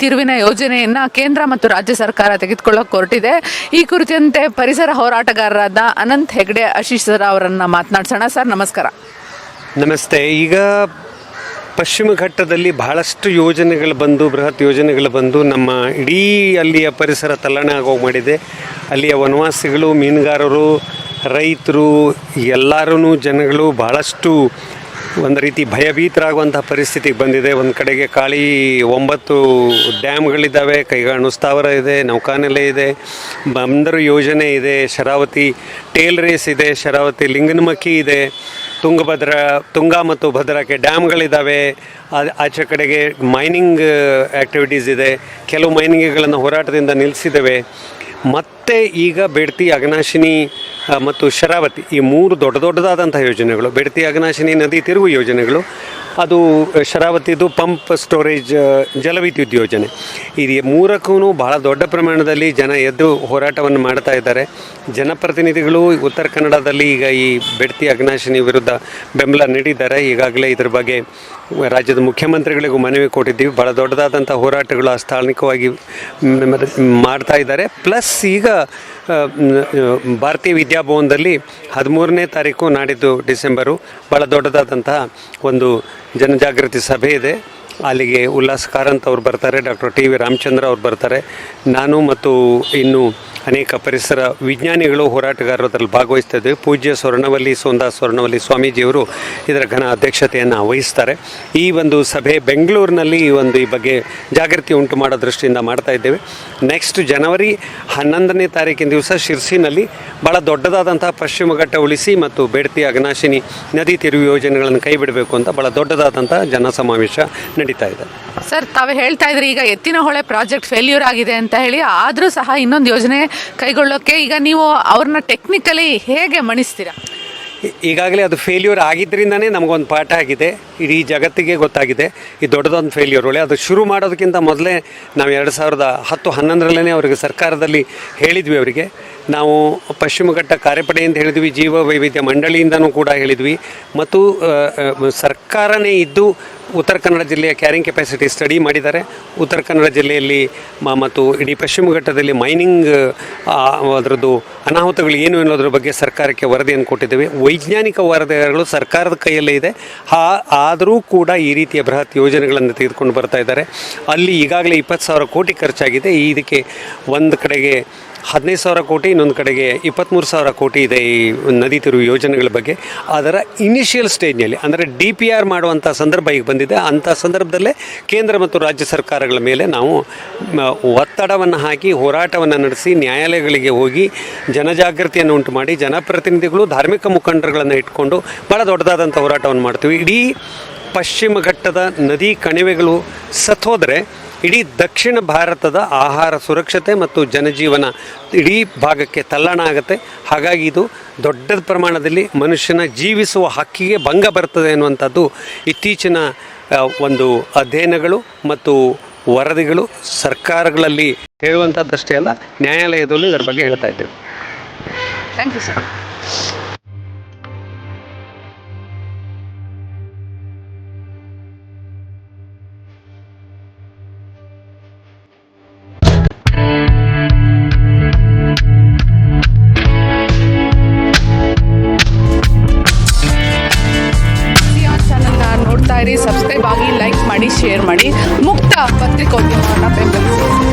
ತಿರುವಿನ ಯೋಜನೆಯನ್ನ ಕೇಂದ್ರ ಮತ್ತು ರಾಜ್ಯ ಸರ್ಕಾರ ತೆಗೆದುಕೊಳ್ಳೋಕೆ ಹೊರಟಿದೆ. ಈ ಕುರಿತಂತೆ ಪರಿಸರ ಹೋರಾಟಗಾರರಾದ ಅನಂತ್ ಹೆಗ್ಡೆ ಆಶೀಶ್ ಸರ್ ಅವರನ್ನ ಮಾತನಾಡ್ಸೋಣ. ಸರ್ ನಮಸ್ಕಾರ. ನಮಸ್ತೆ. ಈಗ ಪಶ್ಚಿಮ ಘಟ್ಟದಲ್ಲಿ ಬಹಳಷ್ಟು ಯೋಜನೆಗಳು ಬಂದು, ಬೃಹತ್ ಯೋಜನೆಗಳು ಬಂದು ನಮ್ಮ ಇಡೀ ಅಲ್ಲಿಯ ಪರಿಸರ ತಲ್ಲಣ ಆಗೋಗಿ ಮಾಡಿದೆ. ಅಲ್ಲಿಯ ವನವಾಸಿಗಳು, ಮೀನುಗಾರರು, ರೈತರು, ಎಲ್ಲರೂ ಜನಗಳು ಬಹಳಷ್ಟು ಒಂದು ರೀತಿ ಭಯಭೀತರಾಗುವಂಥ ಪರಿಸ್ಥಿತಿಗೆ ಬಂದಿದೆ. ಒಂದು ಕಡೆಗೆ 9 ಡ್ಯಾಮ್ಗಳಿದ್ದಾವೆ, ಕೈಗಾಣು ಸ್ಥಾವರ ಇದೆ, ನೌಕಾನೆಲೆ ಇದೆ, ಬಂದರು ಯೋಜನೆ ಇದೆ, ಶರಾವತಿ ಟೇಲ್ ರೇಸ್ ಇದೆ, ಶರಾವತಿ ಲಿಂಗನಮಕ್ಕಿ ಇದೆ, ತುಂಗಾ ಮತ್ತು ಭದ್ರಾಕ್ಕೆ ಡ್ಯಾಮ್ಗಳಿದ್ದಾವೆ. ಆಚೆ ಕಡೆಗೆ ಮೈನಿಂಗ್ ಆ್ಯಕ್ಟಿವಿಟೀಸ್ ಇದೆ. ಕೆಲವು ಮೈನಿಂಗ್ಗಳನ್ನು ಹೋರಾಟದಿಂದ ನಿಲ್ಲಿಸಿದ್ದೇವೆ. ಮತ್ತು ಈಗ ಬೇಡ್ತಿ, ಅಘನಾಶಿನಿ ಮತ್ತು ಶರಾವತಿ ಈ 3 ದೊಡ್ಡದಾದಂಥ ಯೋಜನೆಗಳು. ಬೇಡ್ತಿ ಅಘನಾಶಿನಿ ನದಿ ತಿರುವು ಯೋಜನೆಗಳು, ಅದು ಶರಾವತಿದು ಪಂಪ್ ಸ್ಟೋರೇಜ್ ಜಲವಿದ್ಯುತ್ ಯೋಜನೆ. ಇದು 3ಕ್ಕೂ ಬಹಳ ದೊಡ್ಡ ಪ್ರಮಾಣದಲ್ಲಿ ಜನ ಎದ್ದು ಹೋರಾಟವನ್ನು ಮಾಡ್ತಾ ಇದ್ದಾರೆ. ಜನಪ್ರತಿನಿಧಿಗಳು ಉತ್ತರ ಕನ್ನಡದಲ್ಲಿ ಈಗ ಈ ಬೇಡ್ತಿ ಅಘನಾಶಿನಿ ವಿರುದ್ಧ ಬೆಂಬಲ ನೀಡಿದ್ದಾರೆ. ಈಗಾಗಲೇ ಇದ್ರ ಬಗ್ಗೆ ರಾಜ್ಯದ ಮುಖ್ಯಮಂತ್ರಿಗಳಿಗೂ ಮನವಿ ಕೊಟ್ಟಿದ್ದೀವಿ. ಭಾಳ ದೊಡ್ಡದಾದಂಥ ಹೋರಾಟಗಳು ಸ್ಥಾನಿಕವಾಗಿ ಮಾಡ್ತಾ ಇದ್ದಾರೆ. ಪ್ಲಸ್ ಈಗ ಭಾರತೀಯ ವಿದ್ಯಾಭವನದಲ್ಲಿ 13ನೇ ತಾರೀಕು ನಾಡಿದ್ದು ಡಿಸೆಂಬರು ಭಾಳ ದೊಡ್ಡದಾದಂತಹ ಒಂದು ಜನಜಾಗೃತಿ ಸಭೆ ಇದೆ. ಅಲ್ಲಿಗೆ ಉಲ್ಲಾಸ್ ಕಾರಂತ್ ಅವರು ಬರ್ತಾರೆ, ಡಾಕ್ಟರ್ ಟಿ ವಿ ರಾಮಚಂದ್ರ ಅವರು ಬರ್ತಾರೆ, ನಾನು ಮತ್ತು ಇನ್ನು ಅನೇಕ ಪರಿಸರ ವಿಜ್ಞಾನಿಗಳು, ಹೋರಾಟಗಾರರು ಅದರಲ್ಲಿ ಭಾಗವಹಿಸ್ತಾ ಇದ್ದೇವೆ. ಪೂಜ್ಯ ಸ್ವರ್ಣವಲ್ಲಿ ಸ್ವಾಮೀಜಿಯವರು ಇದರ ಘನ ಅಧ್ಯಕ್ಷತೆಯನ್ನು ವಹಿಸ್ತಾರೆ. ಈ ಒಂದು ಸಭೆ ಬೆಂಗಳೂರಿನಲ್ಲಿ ಈ ಬಗ್ಗೆ ಜಾಗೃತಿ ಉಂಟು ಮಾಡೋ ದೃಷ್ಟಿಯಿಂದ ಮಾಡ್ತಾ ಇದ್ದೇವೆ. ನೆಕ್ಸ್ಟ್ ಜನವರಿ 11ನೇ ತಾರೀಕಿನ ದಿವಸ ಶಿರ್ಸಿನಲ್ಲಿ ಭಾಳ ದೊಡ್ಡದಾದಂಥ ಪಶ್ಚಿಮ ಘಟ್ಟ ಉಳಿಸಿ ಮತ್ತು ಬೇಡ್ತಿ ಅಘನಾಶಿನಿ ನದಿ ತಿರುವು ಯೋಜನೆಗಳನ್ನು ಕೈ ಬಿಡಬೇಕು ಅಂತ ಭಾಳ ದೊಡ್ಡದಾದಂಥ ಜನಸಮಾವೇಶ ನಡೀತಾ ಇದೆ. ಸರ್, ತಾವು ಹೇಳ್ತಾ ಇದ್ರಿ ಈಗ ಎತ್ತಿನಹೊಳೆ ಪ್ರಾಜೆಕ್ಟ್ ಫೇಲ್ಯೂರ್ ಆಗಿದೆ ಅಂತ ಹೇಳಿ, ಆದರೂ ಸಹ ಇನ್ನೊಂದು ಯೋಜನೆ ಕೈಗೊಳ್ಳೋಕೆ ಈಗ ನೀವು ಅವ್ರನ್ನ ಟೆಕ್ನಿಕಲಿ ಹೇಗೆ ಮಣಿಸ್ತೀರಾ? ಈಗಾಗಲೇ ಅದು ಫೇಲ್ಯೂರ್ ಆಗಿದ್ದರಿಂದನೇ ನಮಗೊಂದು ಪಾಠ ಆಗಿದೆ, ಇಡೀ ಜಗತ್ತಿಗೆ ಗೊತ್ತಾಗಿದೆ ಈ ದೊಡ್ಡದೊಂದು ಫೇಲ್ಯೂರ್. ಅದು ಶುರು ಮಾಡೋದಕ್ಕಿಂತ ಮೊದಲೇ ನಾವು 2010-11ರಲ್ಲೇ ಅವರಿಗೆ ಸರ್ಕಾರದಲ್ಲಿ ಹೇಳಿದ್ವಿ. ಅವರಿಗೆ ನಾವು ಪಶ್ಚಿಮ ಘಟ್ಟ ಕಾರ್ಯಪಡೆ ಅಂತ ಹೇಳಿದ್ವಿ, ಜೀವ ವೈವಿಧ್ಯ ಮಂಡಳಿಯಿಂದನೂ ಕೂಡ ಹೇಳಿದ್ವಿ, ಮತ್ತು ಸರ್ಕಾರನೇ ಇದ್ದು ಉತ್ತರ ಕನ್ನಡ ಜಿಲ್ಲೆಯ ಕ್ಯಾರಿಂಗ್ ಕೆಪಾಸಿಟಿ ಸ್ಟಡಿ ಮಾಡಿದ್ದಾರೆ. ಉತ್ತರ ಕನ್ನಡ ಜಿಲ್ಲೆಯಲ್ಲಿ ಮತ್ತು ಇಡೀ ಪಶ್ಚಿಮ ಘಟ್ಟದಲ್ಲಿ ಮೈನಿಂಗ್ ಅದರದ್ದು ಅನಾಹುತಗಳು ಏನು ಅನ್ನೋದ್ರ ಬಗ್ಗೆ ಸರ್ಕಾರಕ್ಕೆ ವರದಿಯನ್ನು ಕೊಟ್ಟಿದ್ದೇವೆ. ವೈಜ್ಞಾನಿಕ ವರದಿಗಳು ಸರ್ಕಾರದ ಕೈಯಲ್ಲೇ ಇದೆ. ಆದರೂ ಕೂಡ ಈ ರೀತಿಯ ಬೃಹತ್ ಯೋಜನೆಗಳನ್ನು ತೆಗೆದುಕೊಂಡು ಬರ್ತಾ ಇದ್ದಾರೆ. ಅಲ್ಲಿ ಈಗಾಗಲೇ 20,000 ಕೋಟಿ ಖರ್ಚಾಗಿದೆ. ಇದಕ್ಕೆ ಒಂದು ಕಡೆಗೆ 15,000 ಕೋಟಿ, ಇನ್ನೊಂದು ಕಡೆಗೆ 23,000 ಕೋಟಿ ಇದೆ ಈ ನದಿ ತಿರುವು ಯೋಜನೆಗಳ ಬಗ್ಗೆ. ಅದರ ಇನಿಷಿಯಲ್ ಸ್ಟೇಜ್ನಲ್ಲಿ ಅಂದರೆ DPR ಮಾಡುವಂಥ ಸಂದರ್ಭ ಈಗ ಬಂದಿದೆ. ಅಂಥ ಸಂದರ್ಭದಲ್ಲೇ ಕೇಂದ್ರ ಮತ್ತು ರಾಜ್ಯ ಸರ್ಕಾರಗಳ ಮೇಲೆ ನಾವು ಒತ್ತಡವನ್ನು ಹಾಕಿ ಹೋರಾಟವನ್ನು ನಡೆಸಿ ನ್ಯಾಯಾಲಯಗಳಿಗೆ ಹೋಗಿ ಜನಜಾಗೃತಿಯನ್ನು ಉಂಟು ಮಾಡಿ ಜನಪ್ರತಿನಿಧಿಗಳು, ಧಾರ್ಮಿಕ ಮುಖಂಡರುಗಳನ್ನು ಇಟ್ಕೊಂಡು ಭಾಳ ದೊಡ್ಡದಾದಂಥ ಹೋರಾಟವನ್ನು ಮಾಡ್ತೀವಿ. ಇಡೀ ಪಶ್ಚಿಮ ಘಟ್ಟದ ನದಿ ಕಣಿವೆಗಳು ಸತ್ತೋದರೆ ಇಡೀ ದಕ್ಷಿಣ ಭಾರತದ ಆಹಾರ ಸುರಕ್ಷತೆ ಮತ್ತು ಜನಜೀವನ ಇಡೀ ಭಾಗಕ್ಕೆ ತಲ್ಲಣ ಆಗುತ್ತೆ. ಹಾಗಾಗಿ ಇದು ದೊಡ್ಡ ಪ್ರಮಾಣದಲ್ಲಿ ಮನುಷ್ಯನ ಜೀವಿಸುವ ಹಕ್ಕಿಗೆ ಭಂಗ ಬರ್ತದೆ ಅನ್ನುವಂಥದ್ದು ಇತ್ತೀಚಿನ ಒಂದು ಅಧ್ಯಯನಗಳು ಮತ್ತು ವರದಿಗಳು ಸರ್ಕಾರಗಳಲ್ಲಿ ಹೇಳುವಂಥದ್ದಷ್ಟೇ ಅಲ್ಲ, ನ್ಯಾಯಾಲಯದಲ್ಲೂ ಇದರ ಬಗ್ಗೆ ಹೇಳ್ತಾ ಇದ್ದೇವೆ. Thank you sir. ಸಬ್ಸ್ಕ್ರೈಬ್ ಆಗಿ, ಲೈಕ್ ಮಾಡಿ, ಶೇರ್ ಮಾಡಿ. ಮುಕ್ತ ಪತ್ರಿಕೋದ್ಯಮವನ್ನು ಬೆಂಬಲಿಸಿ.